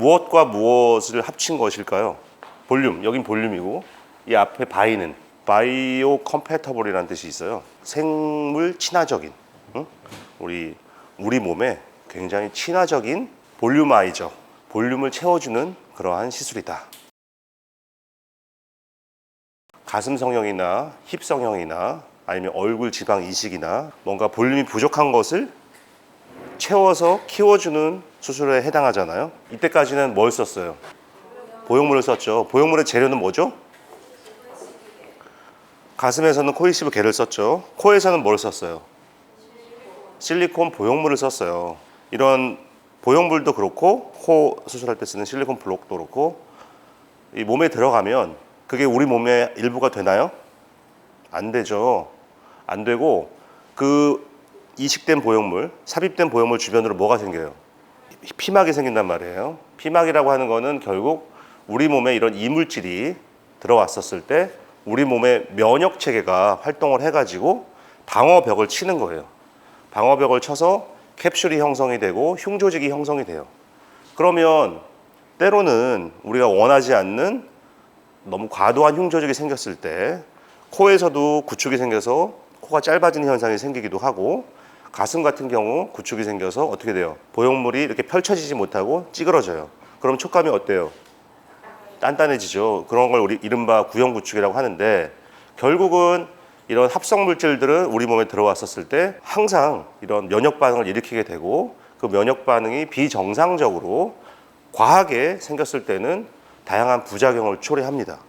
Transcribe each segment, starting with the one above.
무엇과 무엇을 합친 것일까요? 볼륨, 여긴 볼륨이고 이 앞에 바이는 바이오 컴패터블이라는 뜻이 있어요. 생물 친화적인, 응? 우리 몸에 굉장히 친화적인 볼륨아이저, 볼륨을 채워주는 그러한 시술이다. 가슴 성형이나 힙 성형이나 아니면 얼굴 지방 이식이나 뭔가 볼륨이 부족한 것을 채워서 키워주는 수술에 해당하잖아요. 이때까지는 뭘 썼어요? 보형물을 썼죠. 보형물의 재료는 뭐죠? 가슴에서는 코이시브 겔을 썼죠. 코에서는 뭘 썼어요? 실리콘 보형물을 썼어요. 이런 보형물도 그렇고 코 수술할 때 쓰는 실리콘 블록도 그렇고 이 몸에 들어가면 그게 우리 몸의 일부가 되나요? 안 되죠. 안 되고 그 이식된 보형물, 삽입된 보형물 주변으로 뭐가 생겨요? 피막이 생긴단 말이에요. 피막이라고 하는 거는 결국 우리 몸에 이런 이물질이 들어왔었을 때 우리 몸의 면역 체계가 활동을 해가지고 방어벽을 치는 거예요. 방어벽을 쳐서 캡슐이 형성이 되고 흉조직이 형성이 돼요. 그러면 때로는 우리가 원하지 않는 너무 과도한 흉조직이 생겼을 때 코에서도 구축이 생겨서 코가 짧아지는 현상이 생기기도 하고 가슴 같은 경우 구축이 생겨서 어떻게 돼요? 보형물이 이렇게 펼쳐지지 못하고 찌그러져요. 그럼 촉감이 어때요? 단단해지죠. 그런 걸 우리 이른바 구형구축이라고 하는데 결국은 이런 합성 물질들은 우리 몸에 들어왔었을 때 항상 이런 면역 반응을 일으키게 되고 그 면역 반응이 비정상적으로 과하게 생겼을 때는 다양한 부작용을 초래합니다.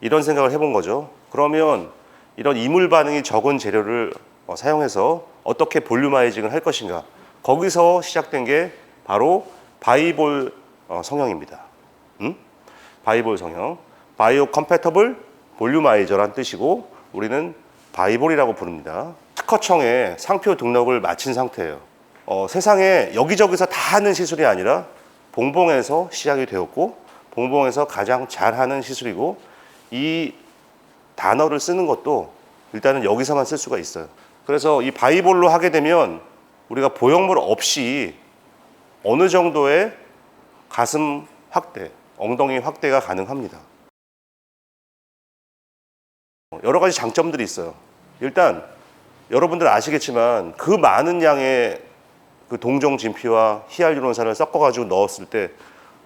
이런 생각을 해본 거죠. 그러면 이런 이물 반응이 적은 재료를 사용해서 어떻게 볼륨아이징을 할 것인가. 거기서 시작된 게 바로 바이볼 성형입니다. 바이볼 성형. 바이오 컴패터블 볼륨아이저란 뜻이고 우리는 바이볼이라고 부릅니다. 특허청에 상표 등록을 마친 상태예요. 세상에 여기저기서 다 하는 시술이 아니라 봉봉에서 시작이 되었고 봉봉에서 가장 잘하는 시술이고 이 단어를 쓰는 것도 일단은 여기서만 쓸 수가 있어요. 그래서 이 바이볼로 하게 되면 우리가 보형물 없이 어느 정도의 가슴 확대, 엉덩이 확대가 가능합니다. 여러 가지 장점들이 있어요. 일단 여러분들 아시겠지만 그 많은 양의 그 동종 진피와 히알루론산을 섞어가지고 넣었을 때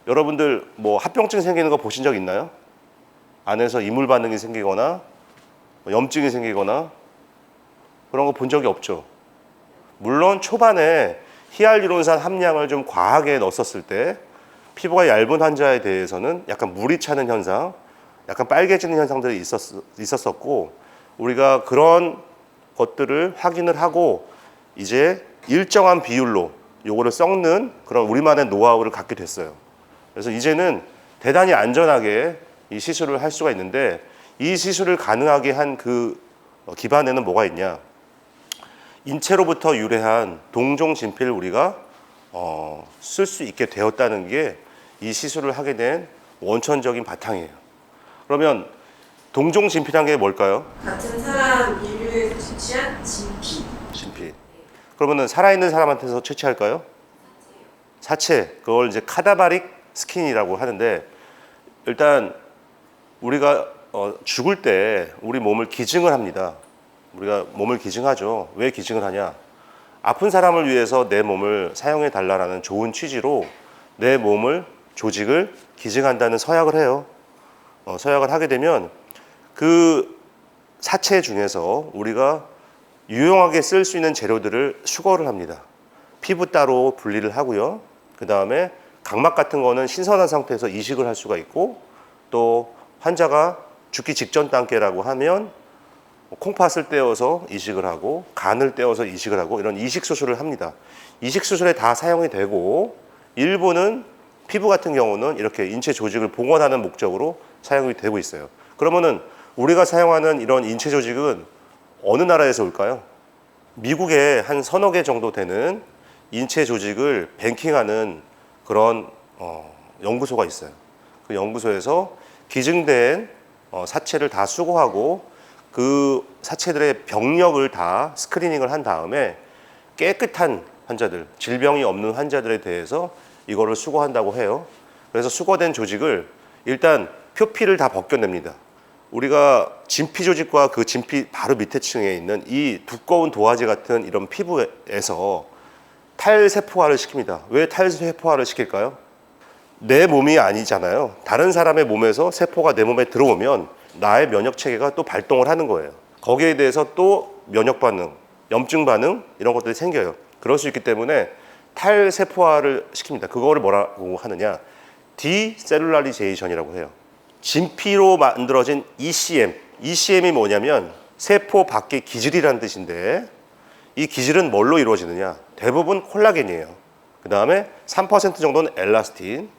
여러분들 뭐 합병증 생기는 거 보신 적 있나요? 안에서 이물 반응이 생기거나 염증이 생기거나 그런 거 본 적이 없죠. 물론 초반에 히알루론산 함량을 좀 과하게 넣었을 때 피부가 얇은 환자에 대해서는 약간 물이 차는 현상, 약간 빨개지는 현상들이 있었었고 우리가 그런 것들을 확인을 하고 이제 일정한 비율로 요거를 섞는 그런 우리만의 노하우를 갖게 됐어요. 그래서 이제는 대단히 안전하게 이 시술을 할 수가 있는데 이 시술을 가능하게 한 그 기반에는 뭐가 있냐? 인체로부터 유래한 동종 진피를 우리가 쓸 수 있게 되었다는 게 이 시술을 하게 된 원천적인 바탕이에요. 그러면 동종 진피란 게 뭘까요? 같은 사람 인류에서 채취한 진피. 진피. 그러면은 살아있는 사람한테서 채취할까요? 사체. 그걸 이제 카다바릭 스킨이라고 하는데 일단 우리가 죽을 때 우리 몸을 기증을 합니다. 우리가 몸을 기증하죠. 왜 기증을 하냐? 아픈 사람을 위해서 내 몸을 사용해 달라는 좋은 취지로 내 몸을 조직을 기증한다는 서약을 해요. 서약을 하게 되면 그 사체 중에서 우리가 유용하게 쓸 수 있는 재료들을 수거를 합니다. 피부 따로 분리를 하고요. 그 다음에 각막 같은 거는 신선한 상태에서 이식을 할 수가 있고 또 환자가 죽기 직전 단계라고 하면 콩팥을 떼어서 이식을 하고 간을 떼어서 이식을 하고 이런 이식 수술을 합니다. 이식 수술에 다 사용이 되고 일부는 피부 같은 경우는 이렇게 인체 조직을 복원하는 목적으로 사용이 되고 있어요. 그러면은 우리가 사용하는 이런 인체 조직은 어느 나라에서 올까요? 미국에 한 서너 개 정도 되는 인체 조직을 뱅킹하는 그런 연구소가 있어요. 그 연구소에서 기증된 사체를 다 수거하고 그 사체들의 병력을 다 스크리닝을 한 다음에 깨끗한 환자들, 질병이 없는 환자들에 대해서 이거를 수거한다고 해요. 그래서 수거된 조직을 일단 표피를 다 벗겨냅니다. 우리가 진피 조직과 그 진피 바로 밑에 층에 있는 이 두꺼운 도화지 같은 이런 피부에서 탈세포화를 시킵니다. 왜 탈세포화를 시킬까요? 내 몸이 아니잖아요. 다른 사람의 몸에서 세포가 내 몸에 들어오면 나의 면역 체계가 또 발동을 하는 거예요. 거기에 대해서 또 면역 반응, 염증 반응 이런 것들이 생겨요. 그럴 수 있기 때문에 탈세포화를 시킵니다. 그거를 뭐라고 하느냐? 디셀룰라리제이션이라고 해요. 진피로 만들어진 ECM. ECM이 뭐냐면 세포 밖의 기질이라는 뜻인데 이 기질은 뭘로 이루어지느냐? 대부분 콜라겐이에요. 그 다음에 3% 정도는 엘라스틴,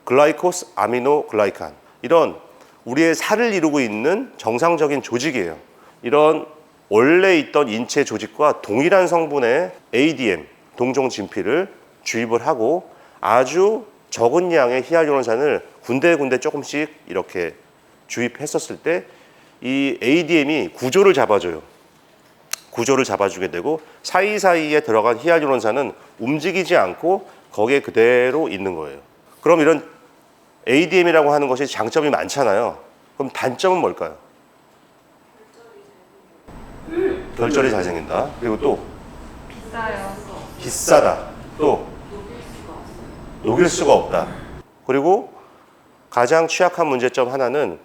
글라이코스 아미노글라이칸. 이런 우리의 살을 이루고 있는 정상적인 조직이에요. 이런 원래 있던 인체 조직과 동일한 성분의 ADM, 동종 진피를 주입을 하고 아주 적은 양의 히알루론산을 군데군데 조금씩 이렇게 주입했었을 때 이 ADM이 구조를 잡아줘요. 구조를 잡아주게 되고 사이사이에 들어간 히알루론산은 움직이지 않고 거기에 그대로 있는 거예요. 그럼 이런 ADM이라고 하는 것이 장점이 많잖아요. 그럼 단점은 뭘까요? 결절이 잘 생긴다. 그리고 또 비싸요. 비싸다. 또 녹일 수가 없다. 그리고 가장 취약한 문제점 하나는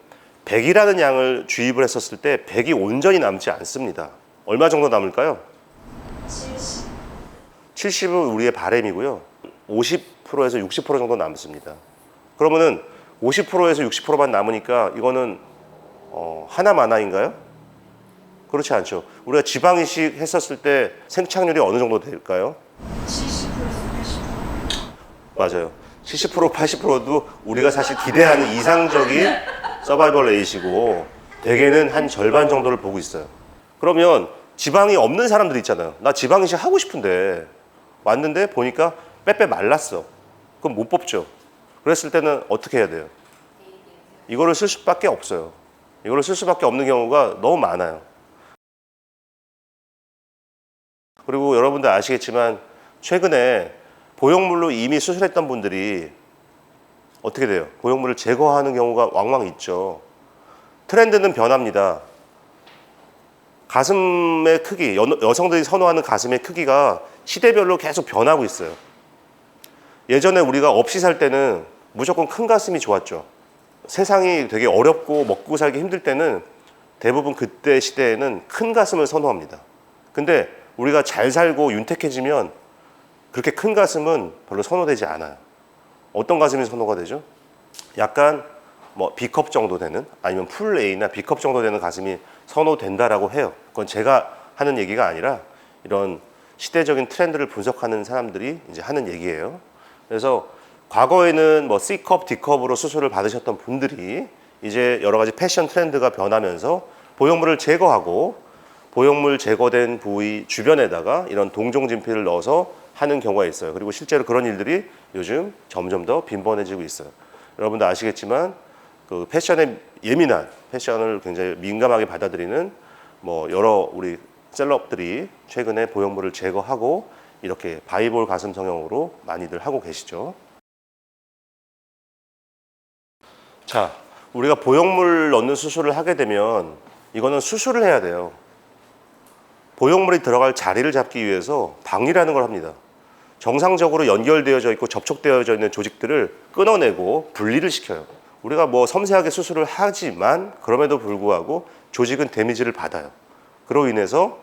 100이라는 양을 주입을 했었을 때 100이 온전히 남지 않습니다. 얼마 정도 남을까요? 70. 70은 우리의 바램이고요. 50%에서 60% 정도 남습니다. 그러면은 50%에서 60%만 남으니까 이거는 하나마나인가요? 그렇지 않죠. 우리가 지방 이식 했었을 때 생착률이 어느 정도 될까요? 70%에서 80%. 맞아요. 70% 80%도 우리가 사실 기대하는 이상적인 서바이벌 레이시고 대개는 한 절반 정도를 보고 있어요. 그러면 지방이 없는 사람들 있잖아요. 나 지방 이식 하고 싶은데 왔는데 보니까 빼빼 말랐어. 그럼 못 뽑죠. 그랬을 때는 어떻게 해야 돼요? 이거를 쓸 수밖에 없어요. 이거를 쓸 수밖에 없는 경우가 너무 많아요. 그리고 여러분들 아시겠지만 최근에 보형물로 이미 수술했던 분들이 어떻게 돼요? 보형물을 제거하는 경우가 왕왕 있죠. 트렌드는 변합니다. 가슴의 크기, 여성들이 선호하는 가슴의 크기가 시대별로 계속 변하고 있어요. 예전에 우리가 없이 살 때는 무조건 큰 가슴이 좋았죠. 세상이 되게 어렵고 먹고 살기 힘들 때는 대부분 그때 시대에는 큰 가슴을 선호합니다. 근데 우리가 잘 살고 윤택해지면 그렇게 큰 가슴은 별로 선호되지 않아요. 어떤 가슴이 선호가 되죠? 약간 뭐 B컵 정도 되는 아니면 풀 A나 B컵 정도 되는 가슴이 선호된다라고 해요. 그건 제가 하는 얘기가 아니라 이런 시대적인 트렌드를 분석하는 사람들이 이제 하는 얘기예요. 그래서 과거에는 뭐 C컵, D컵으로 수술을 받으셨던 분들이 이제 여러 가지 패션 트렌드가 변하면서 보형물을 제거하고 보형물 제거된 부위 주변에다가 이런 동종 진피를 넣어서 하는 경우가 있어요. 그리고 실제로 그런 일들이 요즘 점점 더 빈번해지고 있어요. 여러분도 아시겠지만 그 패션에 예민한 패션을 굉장히 민감하게 받아들이는 뭐 여러 우리 셀럽들이 최근에 보형물을 제거하고 이렇게 바이볼 가슴 성형으로 많이들 하고 계시죠. 자, 우리가 보형물 넣는 수술을 하게 되면 이거는 수술을 해야 돼요. 보형물이 들어갈 자리를 잡기 위해서 박리라는 걸 합니다. 정상적으로 연결되어져 있고 접촉되어져 있는 조직들을 끊어내고 분리를 시켜요. 우리가 뭐 섬세하게 수술을 하지만 그럼에도 불구하고 조직은 데미지를 받아요. 그로 인해서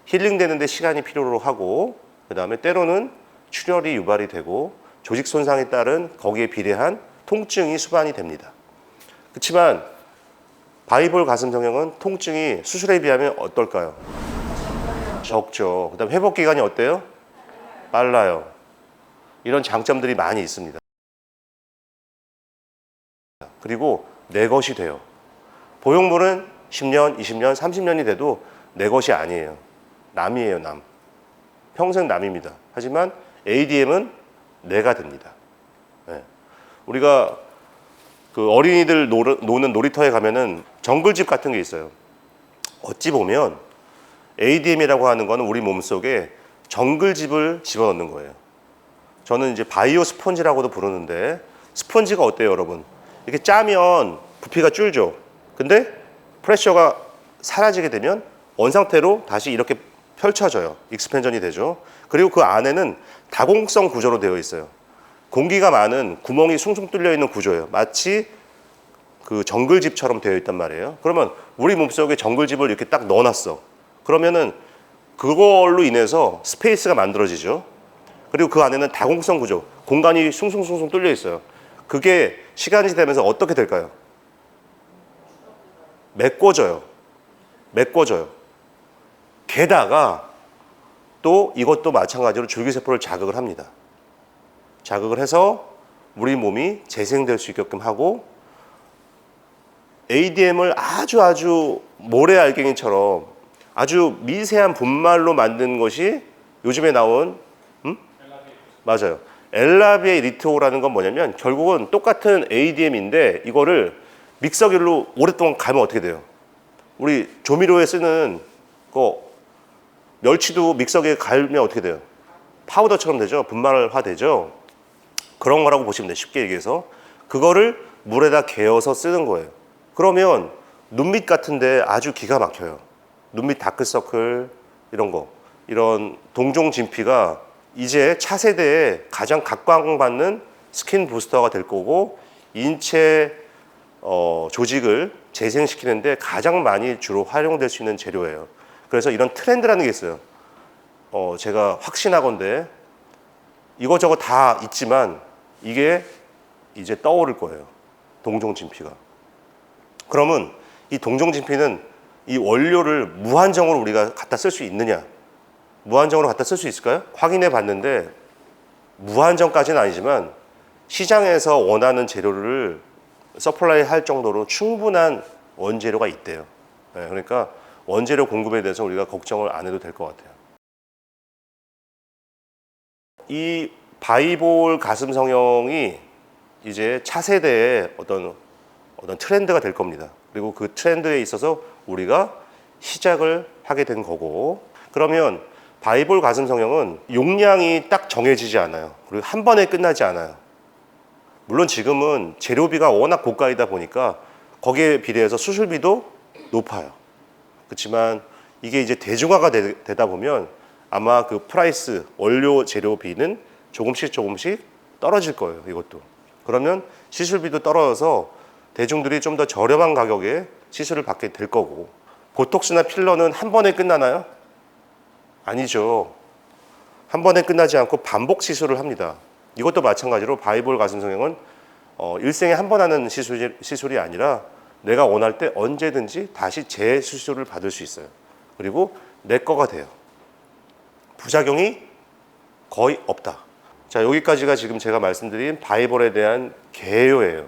힐링되는 데 시간이 필요로 하고 그 다음에 때로는 출혈이 유발이 되고 조직 손상에 따른 거기에 비례한 통증이 수반이 됩니다. 그렇지만 바이볼 가슴 성형은 통증이 수술에 비하면 어떨까요? 적죠. 그 다음 회복 기간이 어때요? 빨라요. 이런 장점들이 많이 있습니다. 그리고 내 것이 돼요. 보형물은 10년, 20년, 30년이 돼도 내 것이 아니에요. 남이에요, 남. 평생 남입니다. 하지만 ADM은 내가 됩니다. 네. 우리가 그 어린이들 노는 놀이터에 가면은 정글집 같은 게 있어요. 어찌 보면 ADM이라고 하는 거는 우리 몸속에 정글집을 집어넣는 거예요. 저는 이제 바이오 스펀지라고도 부르는데, 스펀지가 어때요, 여러분? 이렇게 짜면 부피가 줄죠. 근데 프레셔가 사라지게 되면 원상태로 다시 이렇게 펼쳐져요. 익스펜전이 되죠. 그리고 그 안에는 다공성 구조로 되어 있어요. 공기가 많은 구멍이 숭숭 뚫려 있는 구조예요. 마치 그 정글집처럼 되어 있단 말이에요. 그러면 우리 몸속에 정글집을 이렇게 딱 넣어놨어. 그러면은 그걸로 인해서 스페이스가 만들어지죠. 그리고 그 안에는 다공성 구조, 공간이 숭숭숭숭 뚫려 있어요. 그게 시간이 되면서 어떻게 될까요? 메꿔져요. 메꿔져요. 게다가 또 이것도 마찬가지로 줄기세포를 자극을 합니다. 자극을 해서 우리 몸이 재생될 수 있게끔 하고, ADM을 아주 모래알갱이처럼 아주 미세한 분말로 만든 것이 요즘에 나온 맞아요. 엘라비에 리트오라는 건 뭐냐면 결국은 똑같은 ADM인데 이거를 믹서기로 오랫동안 갈면 어떻게 돼요? 우리 조미료에 쓰는 거 멸치도 믹서기에 갈면 어떻게 돼요? 파우더처럼 되죠. 분말화 되죠. 그런 거라고 보시면 돼요. 쉽게 얘기해서. 그거를 물에다 개어서 쓰는 거예요. 그러면 눈밑 같은데 아주 기가 막혀요. 눈밑 다크서클 이런 거, 이런 동종 진피가 이제 차세대에 가장 각광받는 스킨 부스터가 될 거고, 인체 조직을 재생시키는데 가장 많이 주로 활용될 수 있는 재료예요. 그래서 이런 트렌드라는 게 있어요. 제가 확신하건대 이것저것 다 있지만 이게 이제 떠오를 거예요. 동종 진피가. 그러면 이 동종 진피는 이 원료를 무한정으로 우리가 갖다 쓸 수 있느냐? 무한정으로 갖다 쓸 수 있을까요? 확인해 봤는데 무한정까지는 아니지만 시장에서 원하는 재료를 서플라이 할 정도로 충분한 원재료가 있대요. 네, 그러니까 원재료 공급에 대해서 우리가 걱정을 안 해도 될 것 같아요. 이 바이볼 가슴 성형이 이제 차세대의 어떤 트렌드가 될 겁니다. 그리고 그 트렌드에 있어서 우리가 시작을 하게 된 거고, 그러면 바이볼 가슴 성형은 용량이 딱 정해지지 않아요. 그리고 한 번에 끝나지 않아요. 물론 지금은 재료비가 워낙 고가이다 보니까 거기에 비례해서 수술비도 높아요. 그렇지만 이게 이제 대중화가 되다 보면 아마 그 프라이스, 원료 재료비는 조금씩 떨어질 거예요. 이것도. 그러면 시술비도 떨어져서 대중들이 좀 더 저렴한 가격에 시술을 받게 될 거고, 보톡스나 필러는 한 번에 끝나나요? 아니죠. 한 번에 끝나지 않고 반복 시술을 합니다. 이것도 마찬가지로 바이볼 가슴 성형은 일생에 한 번 하는 시술이 아니라 내가 원할 때 언제든지 다시 재수술을 받을 수 있어요. 그리고 내 거가 돼요. 부작용이 거의 없다. 자, 여기까지가 지금 제가 말씀드린 바이볼에 대한 개요예요.